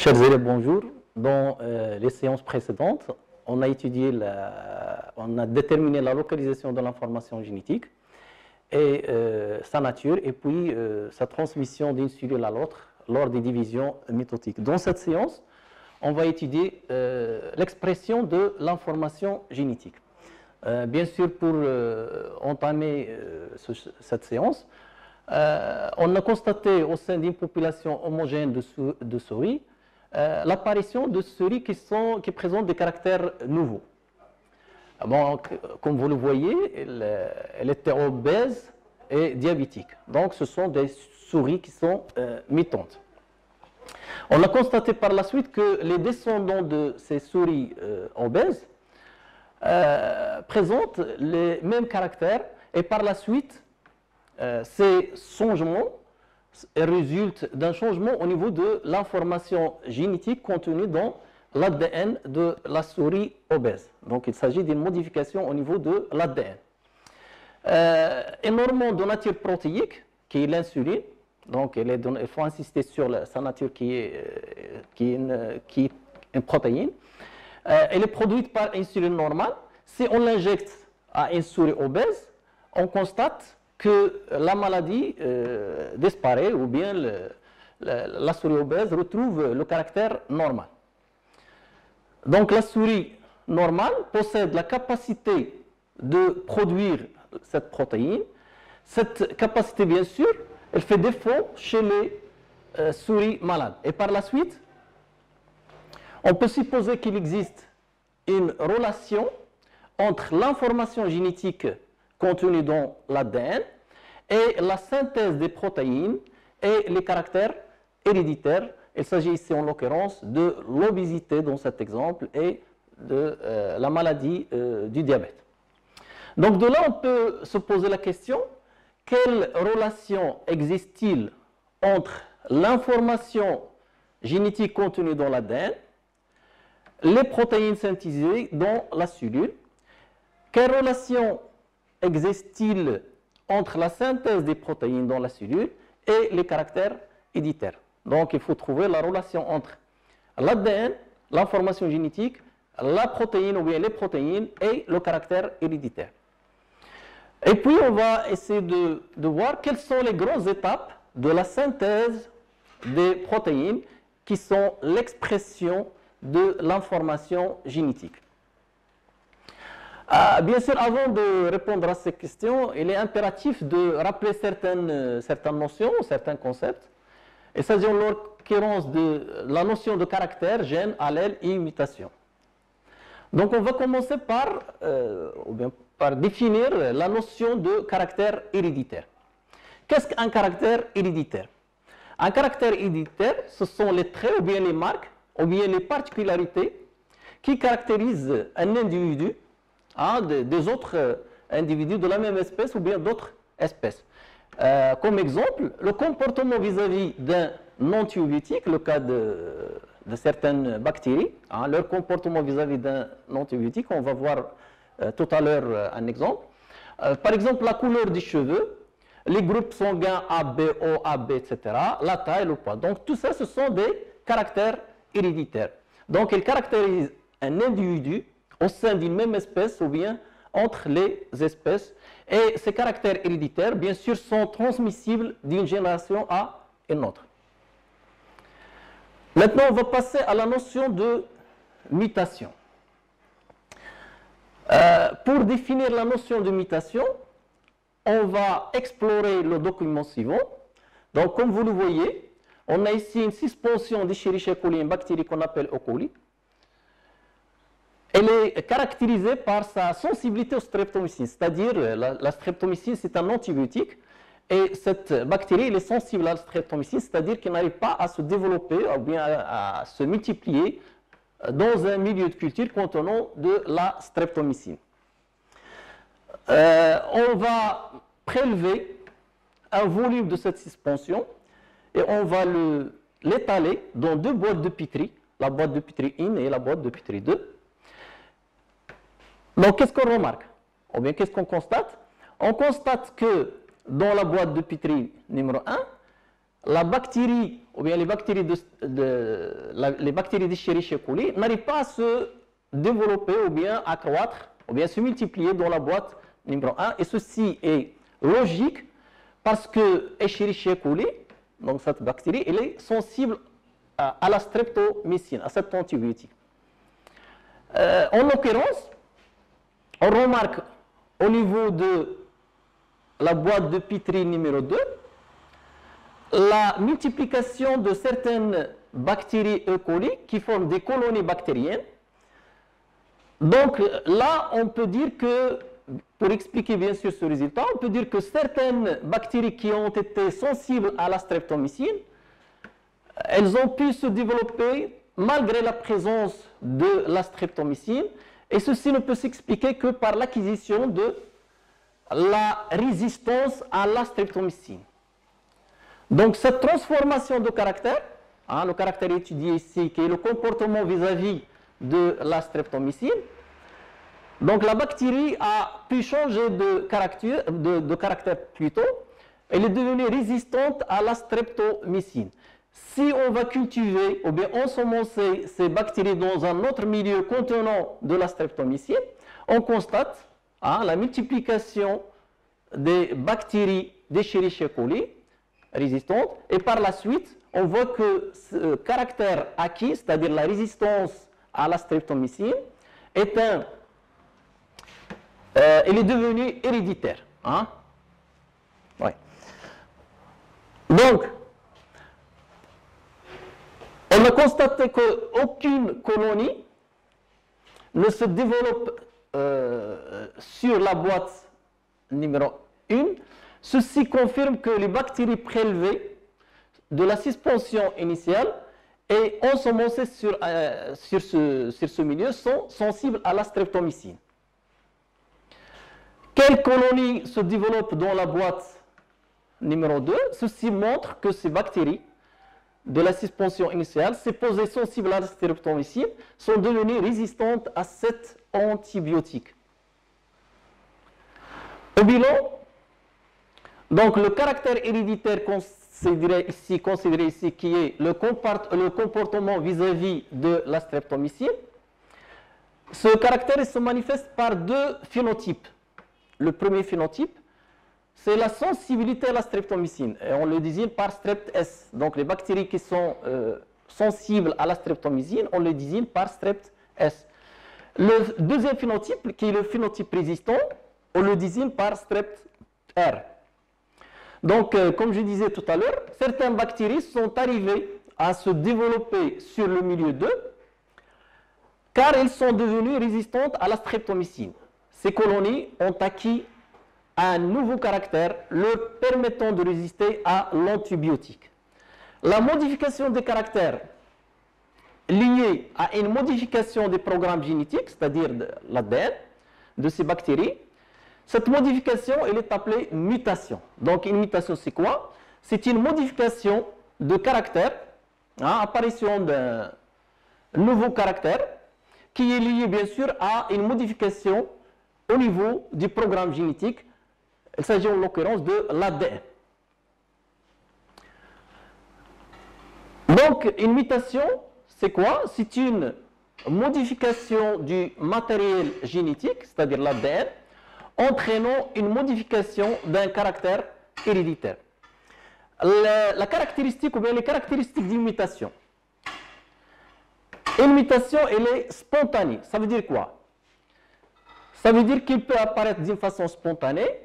Chers élèves, bonjour. Dans les séances précédentes, on a déterminé la localisation de l'information génétique et sa nature, et puis sa transmission d'une cellule à l'autre lors des divisions mitotiques. Dans cette séance, on va étudier l'expression de l'information génétique. Bien sûr, pour entamer cette séance, on a constaté au sein d'une population homogène de souris l'apparition de souris qui présentent des caractères nouveaux. Bon, comme vous le voyez, elle était obèse et diabétique. Donc, ce sont des souris qui sont mitantes. On a constaté par la suite que les descendants de ces souris obèses présentent les mêmes caractères, et par la suite, ces changements résultent d'un changement au niveau de l'information génétique contenue dans l'ADN de la souris obèse. Donc il s'agit d'une modification au niveau de l'ADN. Un hormone de nature protéique, qui est l'insuline, donc il faut insister sur sa nature qui est une protéine. Elle est produite par insuline normale. Si on l'injecte à une souris obèse, on constate que la maladie disparaît, ou bien la souris obèse retrouve le caractère normal. Donc la souris normale possède la capacité de produire cette protéine. Cette capacité, bien sûr, elle fait défaut chez les souris malades. Et par la suite, on peut supposer qu'il existe une relation entre l'information génétique contenue dans l'ADN et la synthèse des protéines et les caractères héréditaires. Il s'agit ici en l'occurrence de l'obésité dans cet exemple et de la maladie du diabète. Donc de là on peut se poser la question, quelle relation existe-t-il entre l'information génétique contenue dans l'ADN, les protéines synthétisées dans la cellule? Quelle relation existe-t-il entre la synthèse des protéines dans la cellule et les caractères héréditaires? Donc il faut trouver la relation entre l'ADN, l'information génétique, la protéine ou bien les protéines et le caractère héréditaire. Et puis on va essayer de voir quelles sont les grandes étapes de la synthèse des protéines qui sont l'expression de l'information génétique. Bien sûr, avant de répondre à ces questions, il est impératif de rappeler certaines notions, certains concepts. Il s'agit en l'occurrence de la notion de caractère, gène, allèle et mutation. Donc on va commencer par définir la notion de caractère héréditaire. Qu'est-ce qu'un caractère héréditaire? Un caractère héréditaire, ce sont les traits ou bien les marques ou bien les particularités qui caractérisent un individu des autres individus de la même espèce ou bien d'autres espèces. Comme exemple, le comportement vis-à-vis d'un antibiotique, le cas de certaines bactéries, leur comportement vis-à-vis d'un antibiotique, on va voir tout à l'heure un exemple. Par exemple, la couleur des cheveux, les groupes sanguins A, B, O, AB, etc., la taille, le poids. Donc tout ça, ce sont des caractères héréditaires. Donc ils caractérisent un individu au sein d'une même espèce ou bien entre les espèces. Et ces caractères héréditaires, bien sûr, sont transmissibles d'une génération à une autre. Maintenant, on va passer à la notion de mutation. Pour définir la notion de mutation, on va explorer le document suivant. Donc, comme vous le voyez, on a ici une suspension d'Escherichia coli, une bactérie qu'on appelle E. coli. Elle est caractérisée par sa sensibilité au streptomycine, c'est-à-dire la streptomycine, c'est un antibiotique, et cette bactérie elle est sensible à la streptomycine, c'est-à-dire qu'elle n'arrive pas à se développer ou bien à se multiplier dans un milieu de culture contenant de la streptomycine. On va prélever un volume de cette suspension et on va l'étaler dans deux boîtes de Petri, la boîte de Petri 1 et la boîte de Petri 2. Donc, qu'est-ce qu'on remarque? Ou bien, qu'est-ce qu'on constate? On constate que dans la boîte de Petri numéro 1, la bactérie ou bien les bactéries les bactéries d'Escherichia coli n'arrivent pas à se développer ou bien à croître ou bien se multiplier dans la boîte numéro 1. Et ceci est logique parce que Escherichia coli, donc cette bactérie, elle est sensible à la streptomycine, à cet antibiotique. En l'occurrence, on remarque au niveau de la boîte de Petri numéro 2, la multiplication de certaines bactéries E. coli qui forment des colonies bactériennes. Donc là, on peut dire que, pour expliquer bien sûr ce résultat, on peut dire que certaines bactéries qui ont été sensibles à la streptomycine, elles ont pu se développer malgré la présence de la streptomycine, et ceci ne peut s'expliquer que par l'acquisition de la résistance à la streptomycine. Donc cette transformation de caractère, le caractère étudié ici, qui est le comportement vis-à-vis de la streptomycine, donc la bactérie a pu changer de caractère plutôt, elle est devenue résistante à la streptomycine. Si on va cultiver ou bien ensemencer ces bactéries dans un autre milieu contenant de la streptomycine, on constate la multiplication des bactéries d'Escherichia coli résistantes, et par la suite, on voit que ce caractère acquis, c'est-à-dire la résistance à la streptomycine, elle est devenue héréditaire. Ouais. Donc, on a constaté qu'aucune colonie ne se développe sur la boîte numéro 1. Ceci confirme que les bactéries prélevées de la suspension initiale et ensemencées sur ce milieu sont sensibles à la streptomycine. Quelles colonies se développent dans la boîte numéro 2? Ceci montre que ces bactéries de la suspension initiale, supposées sensibles à la streptomycine, sont devenues résistantes à cet antibiotique. Au bilan, donc le caractère héréditaire considéré ici, qui est le comportement vis-à-vis de la streptomycine, ce caractère se manifeste par deux phénotypes. Le premier phénotype, c'est la sensibilité à la streptomycine, et on le désigne par strep S. Donc les bactéries qui sont sensibles à la streptomycine, on le désigne par strep S. Le deuxième phénotype, qui est le phénotype résistant, on le désigne par strep R. Donc, comme je disais tout à l'heure, certaines bactéries sont arrivées à se développer sur le milieu 2 car elles sont devenues résistantes à la streptomycine. Ces colonies ont acquis un nouveau caractère leur permettant de résister à l'antibiotique. La modification des caractères liée à une modification des programmes génétiques, c'est-à-dire de l'ADN de ces bactéries, cette modification elle est appelée mutation. Donc une mutation c'est quoi? C'est une modification de caractère, apparition d'un nouveau caractère qui est lié bien sûr à une modification au niveau du programme génétique. Il s'agit en l'occurrence de l'ADN. Donc, une mutation, c'est quoi? C'est une modification du matériel génétique, c'est-à-dire l'ADN, entraînant une modification d'un caractère héréditaire. La caractéristique ou bien les caractéristiques d'une mutation. Une mutation, elle est spontanée. Ça veut dire quoi? Ça veut dire qu'il peut apparaître d'une façon spontanée,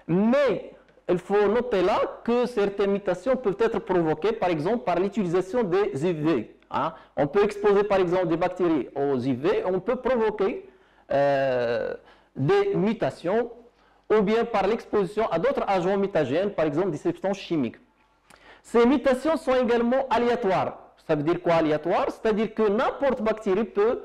mais il faut noter là que certaines mutations peuvent être provoquées, par exemple, par l'utilisation des UV. On peut exposer, par exemple, des bactéries aux UV, on peut provoquer des mutations, ou bien par l'exposition à d'autres agents mutagènes, par exemple des substances chimiques. Ces mutations sont également aléatoires. Ça veut dire quoi aléatoire? C'est-à-dire que n'importe bactérie peut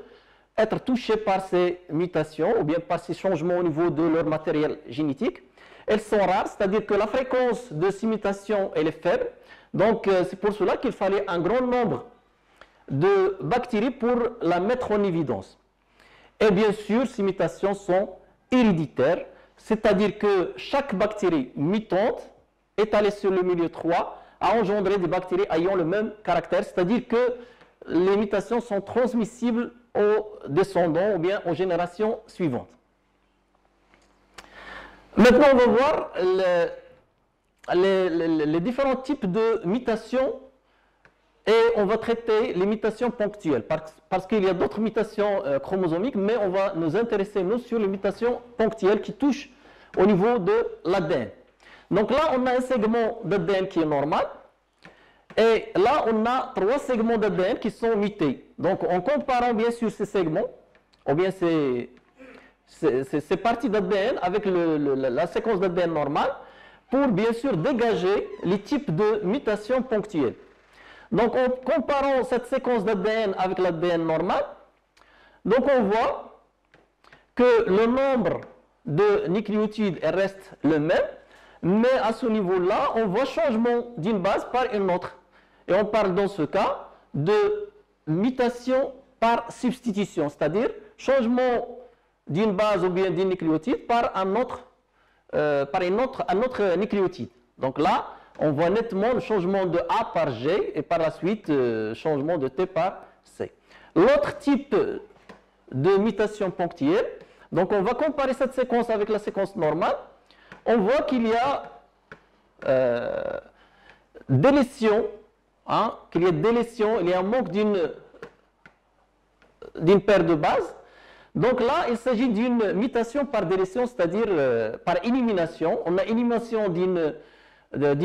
être touchée par ces mutations, ou bien par ces changements au niveau de leur matériel génétique. Elles sont rares, c'est-à-dire que la fréquence de ces mutations elle est faible. Donc c'est pour cela qu'il fallait un grand nombre de bactéries pour la mettre en évidence. Et bien sûr, ces mutations sont héréditaires, c'est-à-dire que chaque bactérie mutante étalée sur le milieu 3 à engendrer des bactéries ayant le même caractère, c'est-à-dire que les mutations sont transmissibles aux descendants ou bien aux générations suivantes. Maintenant, on va voir les différents types de mutations et on va traiter les mutations ponctuelles parce qu'il y a d'autres mutations chromosomiques, mais on va nous intéresser, nous, sur les mutations ponctuelles qui touchent au niveau de l'ADN. Donc là, on a un segment d'ADN qui est normal et là, on a 3 segments d'ADN qui sont mutés. Donc, en comparant bien sûr ces segments, ou bien ces parties d'ADN avec la séquence d'ADN normale, pour bien sûr dégager les types de mutations ponctuelles. Donc en comparant cette séquence d'ADN avec l'ADN normal, donc on voit que le nombre de nucléotides reste le même, mais à ce niveau-là, on voit changement d'une base par une autre. Et on parle dans ce cas de mutation par substitution, c'est-à-dire changement d'une base ou bien d'un nucléotide par un autre nucléotide. Donc là, on voit nettement le changement de A par G et par la suite changement de T par C. L'autre type de mutation ponctuelle, donc on va comparer cette séquence avec la séquence normale, on voit qu'il y a délétion, il y a un manque d'une paire de bases. Donc là, il s'agit d'une mutation par délétion, c'est-à-dire par élimination. On a élimination d'une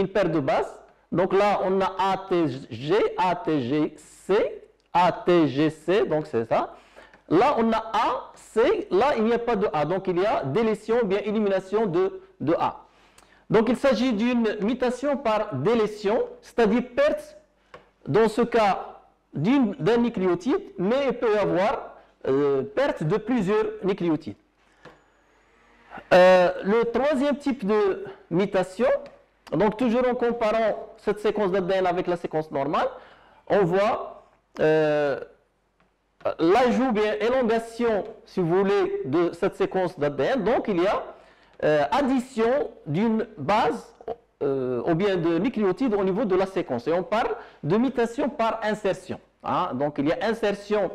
paire de bases. Donc là, on a ATG, ATGC, ATGC, donc c'est ça. Là, on a A, C, là, il n'y a pas de A. Donc il y a délétion ou bien élimination de A. Donc il s'agit d'une mutation par délétion, c'est-à-dire perte, dans ce cas, d'un nucléotide, mais il peut y avoir perte de plusieurs nucléotides. Le troisième type de mutation, donc toujours en comparant cette séquence d'ADN avec la séquence normale, on voit l'ajout, bien élongation, si vous voulez, de cette séquence d'ADN. Donc il y a addition d'une base ou bien de nucléotides au niveau de la séquence. Et on parle de mutation par insertion. Donc il y a insertion.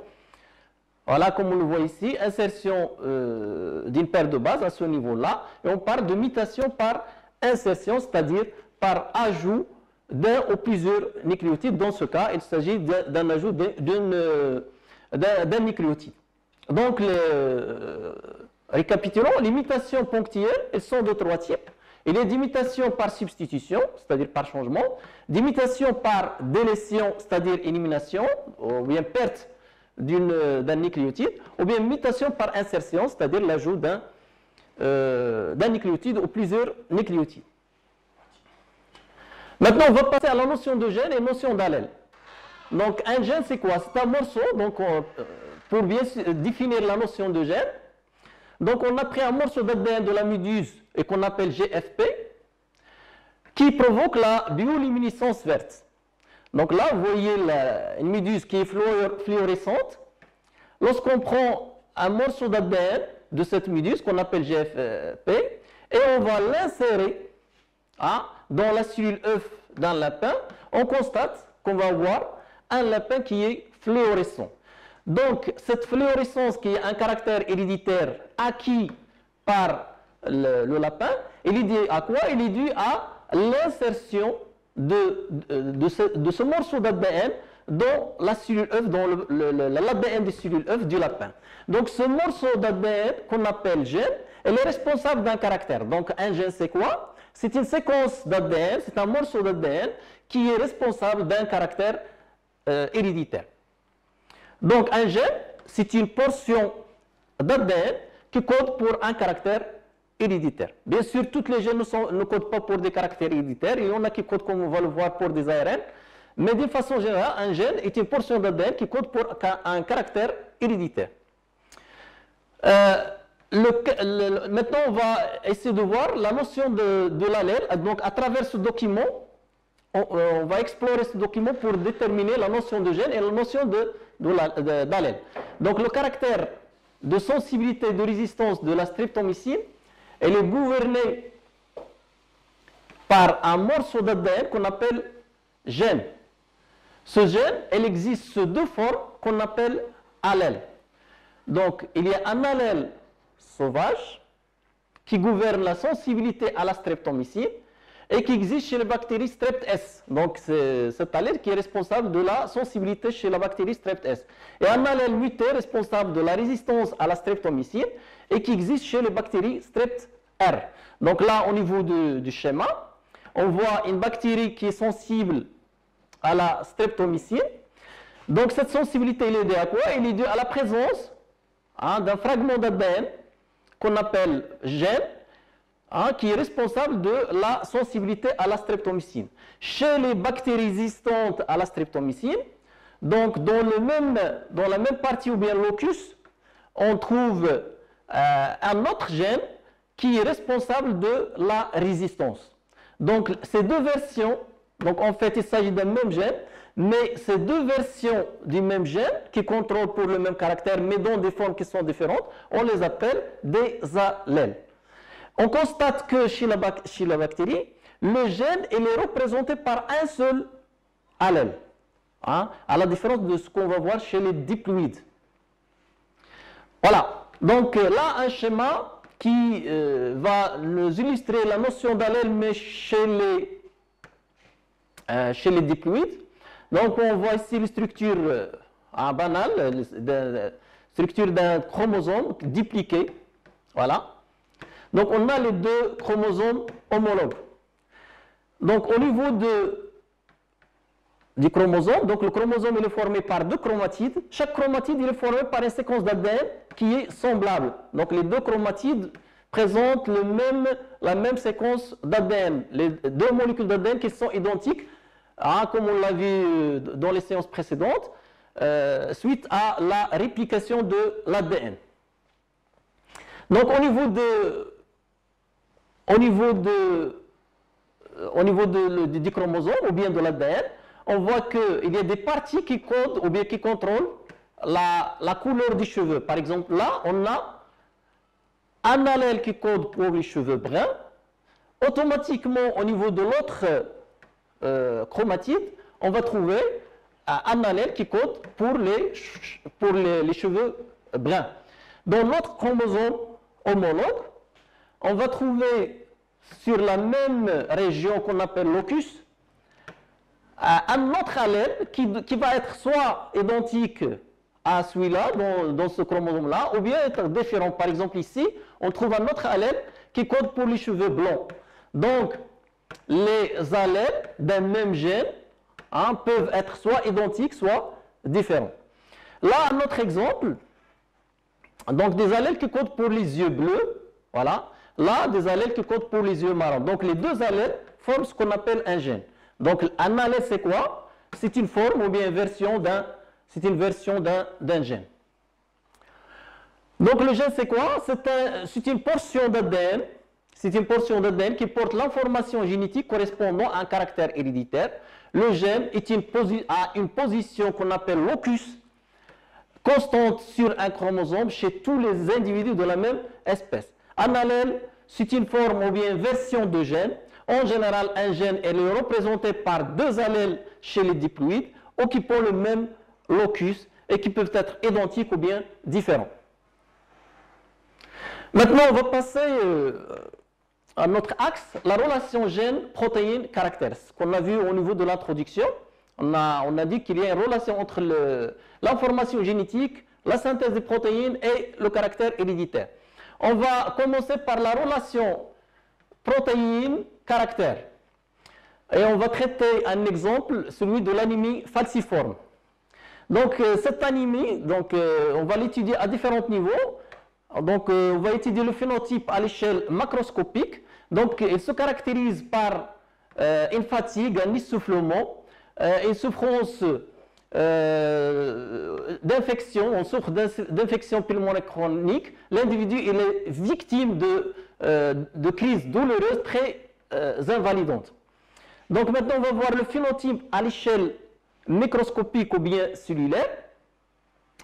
Voilà, comme on le voit ici, insertion d'une paire de bases à ce niveau-là. Et on parle de mutation par insertion, c'est-à-dire par ajout d'un ou plusieurs nucléotides. Dans ce cas, il s'agit d'un ajout d'un nucléotide. Donc, récapitulons, les mutations ponctuelles, elles sont de 3 types. Il y a des mutations par substitution, c'est-à-dire par changement, des mutations par délétion, c'est-à-dire élimination, ou bien perte d'un nucléotide, ou bien mutation par insertion, c'est-à-dire l'ajout d'un nucléotide ou plusieurs nucléotides. Maintenant, on va passer à la notion de gène et notion d'allèle. Donc, un gène, c'est quoi? C'est un morceau, donc pour bien définir la notion de gène, donc on a pris un morceau d'ADN de la méduse et qu'on appelle GFP, qui provoque la bioluminescence verte. Donc là, vous voyez une méduse qui est fluorescente. Lorsqu'on prend un morceau d'ADN de cette méduse qu'on appelle GFP et on va l'insérer dans la cellule œuf d'un lapin, on constate qu'on va avoir un lapin qui est fluorescent. Donc cette fluorescence qui est un caractère héréditaire acquis par le lapin, il est dû à quoi? Il est dû à l'insertion de ce morceau d'ADN dans la cellule œuf, dans l'ADN des cellules œufs du lapin. Donc ce morceau d'ADN qu'on appelle gène, elle est responsable d'un caractère. Donc un gène c'est quoi? C'est une séquence d'ADN, c'est un morceau d'ADN qui est responsable d'un caractère héréditaire. Donc un gène, c'est une portion d'ADN qui code pour un caractère héréditaire. Bien sûr, toutes les gènes ne codent pas pour des caractères héréditaires. Il y en a qui codent, comme on va le voir, pour des ARN. Mais d'une façon générale, un gène est une portion d'ADN qui code pour un caractère héréditaire. Maintenant, on va essayer de voir la notion de l'allèle. Donc, à travers ce document, on va explorer ce document pour déterminer la notion de gène et la notion d'allèle. Donc, le caractère de sensibilité et de résistance de la streptomycine, elle est gouvernée par un morceau d'ADN qu'on appelle gène. Ce gène, il existe sous deux formes qu'on appelle allèles. Donc, il y a un allèle sauvage qui gouverne la sensibilité à la streptomycine et qui existe chez les bactéries Strept S. Donc, c'est cet allèle qui est responsable de la sensibilité chez la bactérie Strept S. Et un allèle muté responsable de la résistance à la streptomycine et qui existe chez les bactéries Strept R. Donc là, au niveau du schéma, on voit une bactérie qui est sensible à la streptomycine. Donc cette sensibilité, elle est due à quoi? Elle est due à la présence d'un fragment d'ADN qu'on appelle gène, qui est responsable de la sensibilité à la streptomycine. Chez les bactéries résistantes à la streptomycine, donc dans la même partie ou bien locus, on trouve un autre gène qui est responsable de la résistance. Donc ces deux versions, donc en fait il s'agit d'un même gène, mais ces deux versions du même gène qui contrôlent pour le même caractère mais dans des formes qui sont différentes, on les appelle des allèles. On constate que chez la bactérie, le gène il est représenté par un seul allèle, à la différence de ce qu'on va voir chez les diploïdes. Voilà, donc là un schéma qui va nous illustrer la notion d'allèle mais chez les diploïdes. Donc on voit ici les structures banales, structure d'un chromosome dupliqué. Voilà. Donc on a les deux chromosomes homologues. Donc au niveau du chromosome, donc le chromosome il est formé par deux chromatides. Chaque chromatide il est formé par une séquence d'ADN qui est semblable. Donc les deux chromatides présentent la même séquence d'ADN. Les deux molécules d'ADN qui sont identiques, comme on l'a vu dans les séances précédentes, suite à la réplication de l'ADN. Donc au niveau du chromosome ou bien de l'ADN, on voit qu'il y a des parties qui codent ou bien qui contrôlent la couleur des cheveux. Par exemple, là, on a un allèle qui code pour les cheveux bruns. Automatiquement, au niveau de l'autre chromatide, on va trouver un allèle qui code pour les cheveux bruns. Dans l'autre chromosome homologue, on va trouver sur la même région qu'on appelle locus, un autre allèle qui va être soit identique à celui-là, dans ce chromosome-là, ou bien être différent. Par exemple, ici, on trouve un autre allèle qui code pour les cheveux blancs. Donc, les allèles d'un même gène peuvent être soit identiques, soit différents. Là, un autre exemple, donc des allèles qui codent pour les yeux bleus, voilà. Là, des allèles qui codent pour les yeux marrons. Donc, les deux allèles forment ce qu'on appelle un gène. Donc, un allèle, c'est quoi? C'est une forme ou bien une version d'un gène. Donc, le gène, c'est quoi? C'est une portion d'ADN. C'est une portion d'ADN qui porte l'information génétique correspondant à un caractère héréditaire. Le gène a une position qu'on appelle locus, constante sur un chromosome chez tous les individus de la même espèce. Un allèle, c'est une forme ou bien une version de gène. En général, un gène est représenté par deux allèles chez les diploïdes occupant le même locus et qui peuvent être identiques ou bien différents. Maintenant, on va passer à notre axe, la relation gène-protéine-caractère. Ce qu'on a vu au niveau de l'introduction, on a dit qu'il y a une relation entre l'information génétique, la synthèse des protéines et le caractère héréditaire. On va commencer par la relation protéine-caractère. Et on va traiter un exemple, celui de l'anémie falciforme. Donc, cette anémie, on va l'étudier à différents niveaux. Donc, on va étudier le phénotype à l'échelle macroscopique. Donc, il se caractérise par une fatigue, un essoufflement, une souffrance d'infection, on souffre d'infection pulmonaire chronique. L'individu il est victime de crises douloureuses très invalidantes. Donc maintenant, on va voir le phénotype à l'échelle microscopique ou bien cellulaire.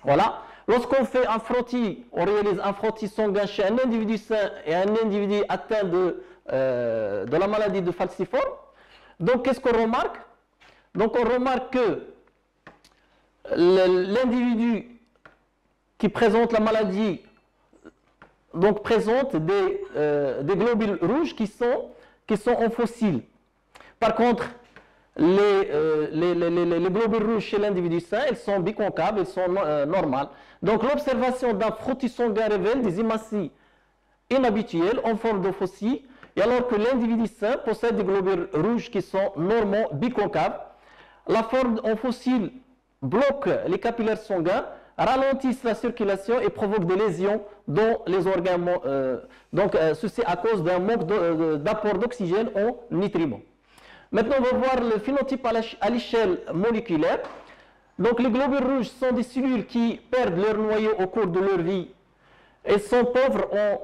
Voilà. Lorsqu'on fait un frottis, on réalise un frottis sanguin chez un individu sain et un individu atteint de la maladie de falciforme. Donc, qu'est-ce qu'on remarque? Donc on remarque que l'individu qui présente la maladie donc présente des globules rouges qui sont en fossile. Par contre, les globules rouges chez l'individu sain, ils sont biconcaves, ils sont normales. Donc l'observation d'un frottis sanguin révèle des hématies inhabituelles en forme de fossiles, et alors que l'individu sain possède des globules rouges qui sont normaux biconcaves. La forme en fossile bloque les capillaires sanguins, ralentissent la circulation et provoquent des lésions dans les organes. Ceci à cause d'un manque d'apport d'oxygène en nutriments. Maintenant, on va voir le phénotype à l'échelle moléculaire. Donc, les globules rouges sont des cellules qui perdent leur noyau au cours de leur vie. Elles sont pauvres en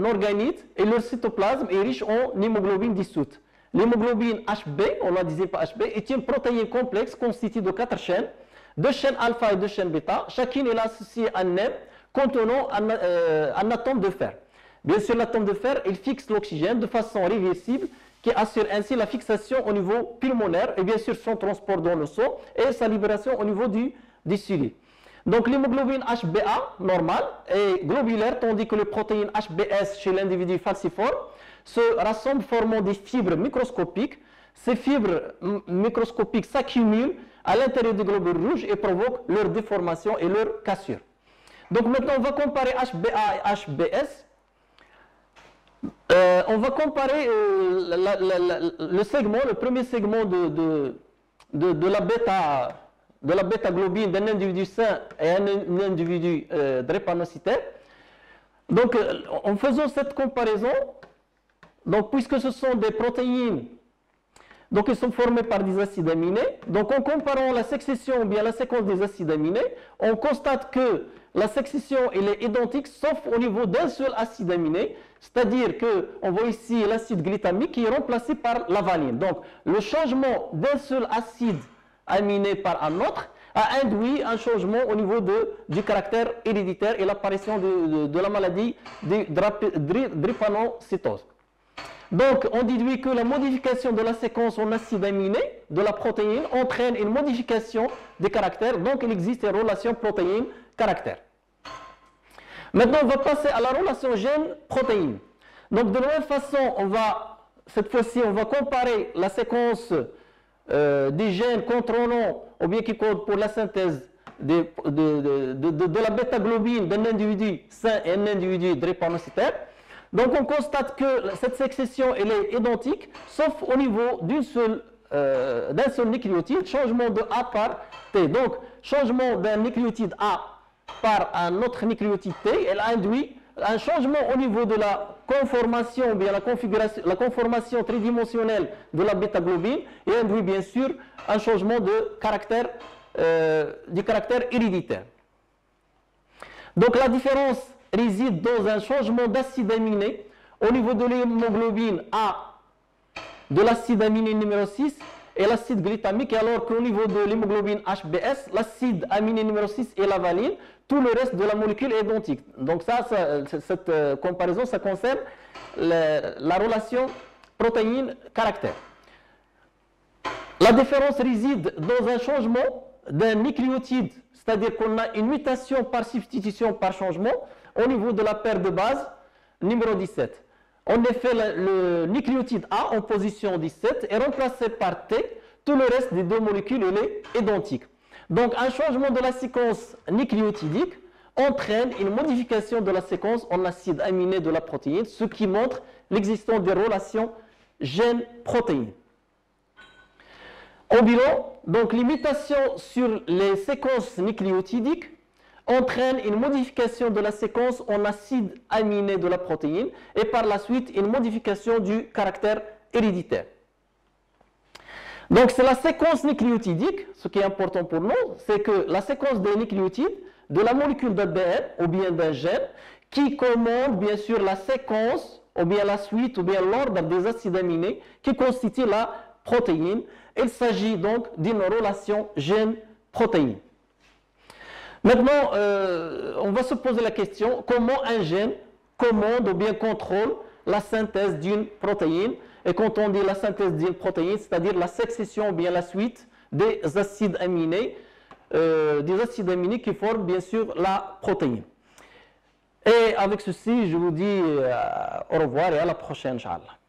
organites et leur cytoplasme est riche en hémoglobine dissoute. L'hémoglobine HB, on la disait pas HB, est une protéine complexe constituée de 4 chaînes, 2 chaînes alpha et 2 chaînes bêta. Chacune est associée à un M contenant un atome de fer. Bien sûr, l'atome de fer, il fixe l'oxygène de façon réversible, qui assure ainsi la fixation au niveau pulmonaire et bien sûr son transport dans le sang et sa libération au niveau du cellules. Donc l'hémoglobine HbA normale est globulaire, tandis que les protéines HbS chez l'individu falciforme se rassemblent formant des fibres microscopiques. Ces fibres microscopiques s'accumulent à l'intérieur des globules rouges et provoquent leur déformation et leur cassure. Donc maintenant on va comparer HbA et HbS. On va comparer le premier segment de la bêta-globine d'un individu sain et un individu drépanocytaire. Donc, en faisant cette comparaison, donc, puisque ce sont des protéines, donc ils sont formés par des acides aminés, donc en comparant la succession ou bien la séquence des acides aminés, on constate que la succession elle est identique sauf au niveau d'un seul acide aminé, c'est-à-dire qu'on voit ici l'acide glutamique qui est remplacé par la valine. Donc le changement d'un seul acide aminé par un autre a induit un changement au niveau du caractère héréditaire et l'apparition de la maladie de drépanocytose. Donc, on déduit que la modification de la séquence en acide aminé de la protéine entraîne une modification des caractères. Donc, il existe une relation protéine-caractère. Maintenant, on va passer à la relation gène-protéine. Donc, de la même façon, cette fois-ci, on va comparer la séquence des gènes contrôlant, ou bien qui codent pour la synthèse de la bêta-globine d'un individu sain et un individu drépanocytaire. Donc on constate que cette succession elle est identique, sauf au niveau d'un seul nucléotide, changement de A par T. Donc changement d'un nucléotide A par un autre nucléotide T, elle induit un changement au niveau de la conformation, bien la conformation tridimensionnelle de la bêta-globine et induit bien sûr un changement du caractère héréditaire. Donc la différence réside dans un changement d'acide aminé au niveau de l'hémoglobine A de l'acide aminé numéro 6 et l'acide glutamique, alors qu'au niveau de l'hémoglobine HbS, l'acide aminé numéro 6 et la valine, tout le reste de la molécule est identique. Donc cette comparaison, ça concerne la relation protéine-caractère. La différence réside dans un changement d'un nucléotide, c'est-à-dire qu'on a une mutation par substitution par changement au niveau de la paire de base numéro 17. En effet, le nucléotide A en position 17 est remplacé par T, tout le reste des deux molécules est identique. Donc un changement de la séquence nucléotidique entraîne une modification de la séquence en acide aminé de la protéine, ce qui montre l'existence des relations gène-protéine. En bilan, donc les mutations sur les séquences nucléotidiques entraînent une modification de la séquence en acide aminé de la protéine et par la suite une modification du caractère héréditaire. Donc c'est la séquence nucléotidique, ce qui est important pour nous, c'est que la séquence des nucléotides de la molécule d'ADN ou bien d'un gène qui commande bien sûr la séquence ou bien la suite ou bien l'ordre des acides aminés qui constituent la protéine. Il s'agit donc d'une relation gène-protéine. Maintenant, on va se poser la question, comment un gène commande ou bien contrôle la synthèse d'une protéine? Et quand on dit la synthèse d'une protéine, c'est-à-dire la succession ou bien la suite des acides aminés qui forment bien sûr la protéine. Et avec ceci, je vous dis au revoir et à la prochaine, Inch'Allah.